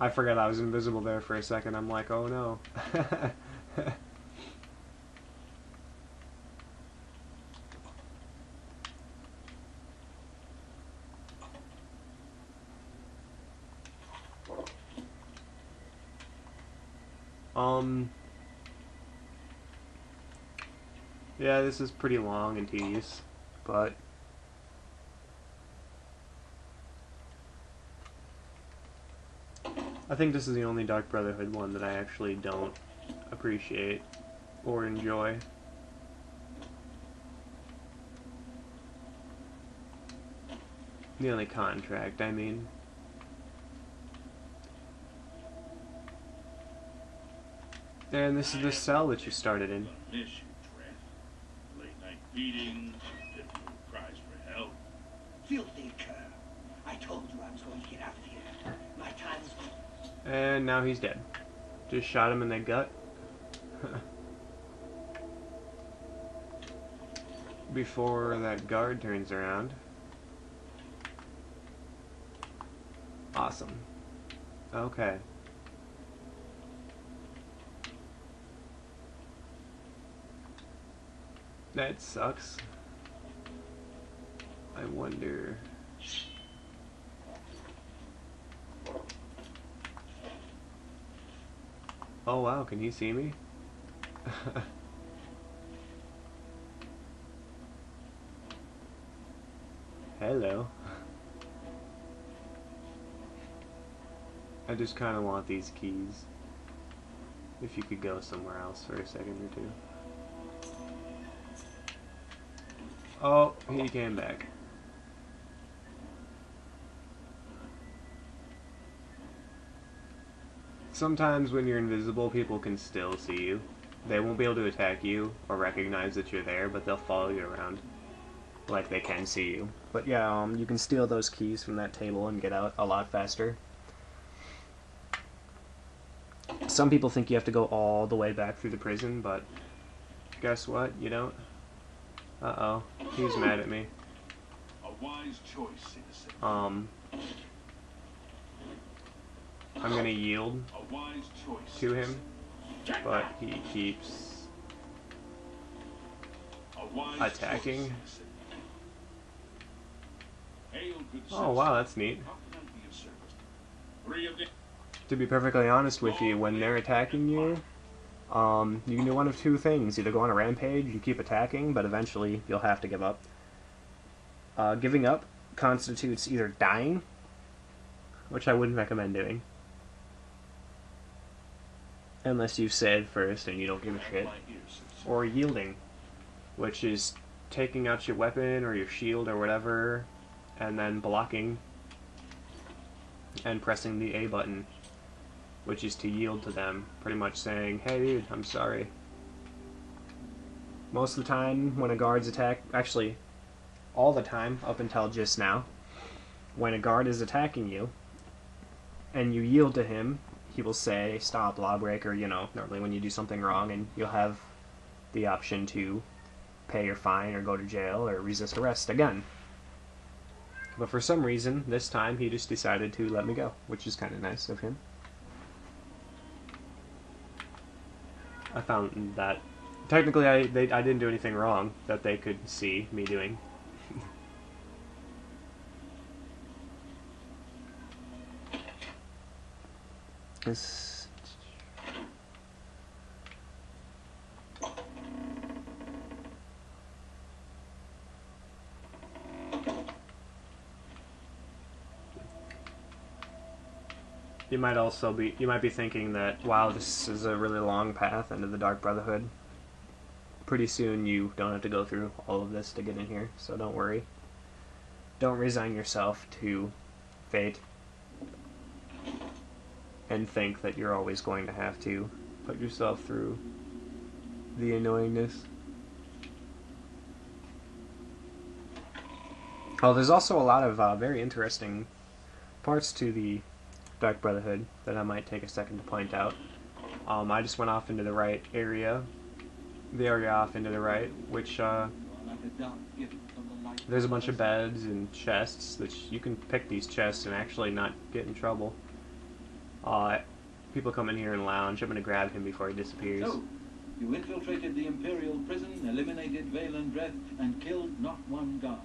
I forgot I was invisible there for a second. I'm like, oh no. Yeah, this is pretty long and tedious, but I think this is the only Dark Brotherhood one that I actually don't appreciate or enjoy. The only contract, I mean. And this is the cell that you started in. Late night beatings, pitiful cries for help. Filthy cur. I told you I was going to get out of here. My time is... And now he's dead. Just shot him in the gut. Before that guard turns around. Awesome. Okay. That sucks. I wonder... Oh wow, can he see me? Hello. I just kind of want these keys. If you could go somewhere else for a second or two. Oh, he came back. Sometimes when you're invisible, people can still see you. They won't be able to attack you or recognize that you're there, but they'll follow you around. Like they can see you. But yeah, you can steal those keys from that table and get out a lot faster. Some people think you have to go all the way back through the prison, but guess what? You don't. Uh-oh. He's mad at me. A wise choice, citizen. I'm gonna yield A wise choice, to him, but he keeps attacking. Oh wow, that's neat. To be perfectly honest with you, when they're attacking you, you can do one of two things. Either go on a rampage, you keep attacking, but eventually you'll have to give up. Giving up constitutes either dying, which I wouldn't recommend doing, unless you've said first and you don't give a shit, or yielding, which is taking out your weapon or your shield or whatever, and then blocking and pressing the A button, which is to yield to them, pretty much saying, hey dude, I'm sorry. Most of the time when a guard's attack, actually all the time up until just now, when a guard is attacking you and you yield to him, he will say stop, lawbreaker, you know, normally when you do something wrong, and you'll have the option to pay your fine or go to jail or resist arrest again. But for some reason, this time he just decided to let me go, which is kind of nice of him. I found that technically I didn't do anything wrong that they could see me doing. You might be thinking that, wow, this is a really long path into the Dark Brotherhood. Pretty soon you don't have to go through all of this to get in here, so don't worry. Don't resign yourself to fate and think that you're always going to have to put yourself through the annoyingness. Oh, there's also a lot of very interesting parts to the Dark Brotherhood that I might take a second to point out. I just went off into the right area. The area off into the right, which, There's a bunch of beds and chests that you can pick these chests and actually not get in trouble. People come in here and lounge. I'm gonna grab him before he disappears. So, you infiltrated the Imperial prison, eliminated Vale and Dreth, and killed not one guard.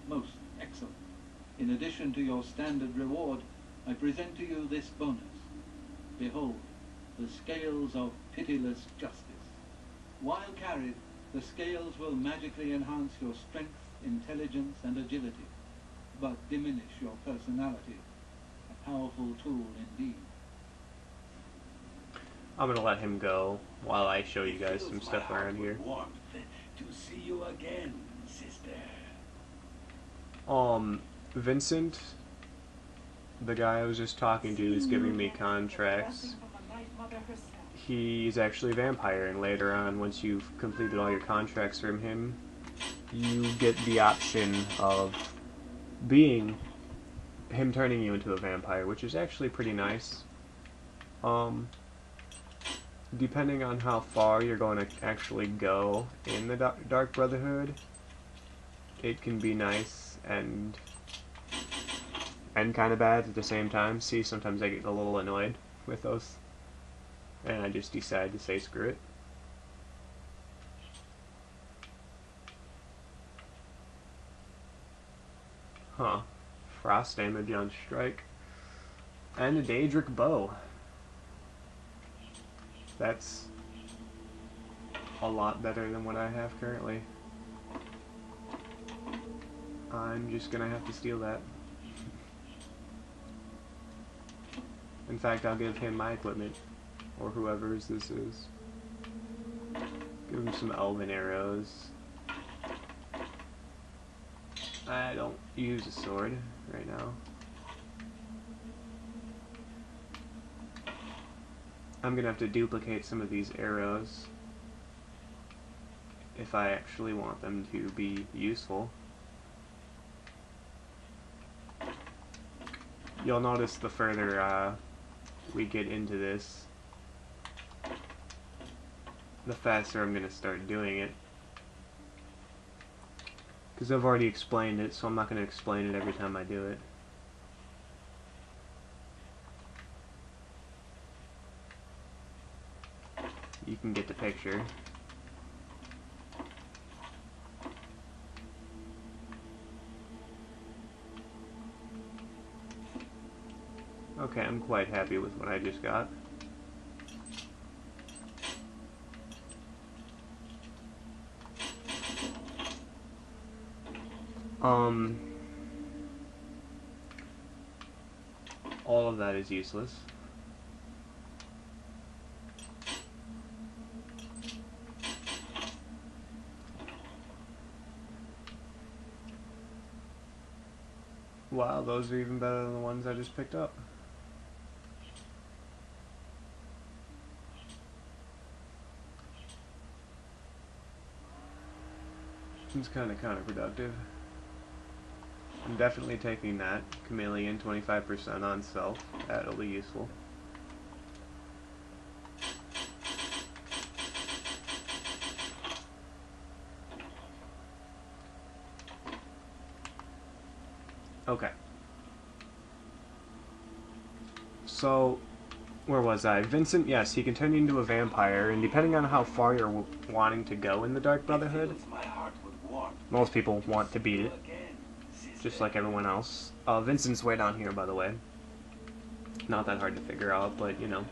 Most excellent. In addition to your standard reward, I present to you this bonus. Behold, the scales of pitiless justice. While carried, the scales will magically enhance your strength, intelligence, and agility, but diminish your personality. A powerful tool indeed. I'm gonna let him go while I show you guys some stuff around here. To see you again, sister. Vincent, the guy I was just talking to, is giving me contracts. He's actually a vampire, and later on, once you've completed all your contracts from him, you get the option of being him turning you into a vampire, which is actually pretty nice. Depending on how far you're going to actually go in the Dark Brotherhood, it can be nice and kind of bad at the same time. See, sometimes I get a little annoyed with those, and I just decide to say screw it. Huh. Frost damage on strike. And a Daedric bow. That's a lot better than what I have currently. I'm just gonna have to steal that. In fact, I'll give him my equipment, or whoever's this is. Give him some elven arrows. I don't use a sword right now. I'm gonna have to duplicate some of these arrows if I actually want them to be useful. You'll notice the further we get into this, the faster I'm gonna start doing it. Because I've already explained it, so I'm not gonna explain it every time I do it. You can get the picture. Okay, I'm quite happy with what I just got. All of that is useless. Wow, those are even better than the ones I just picked up. It's kind of counterproductive. I'm definitely taking that. Chameleon, 25% on self. That'll be useful. Okay. So, where was I? Vincent, yes, he can turn you into a vampire, and depending on how far you're wanting to go in the Dark Brotherhood, most people want to beat it, just like everyone else. Vincent's way down here, by the way. Not that hard to figure out, but, you know.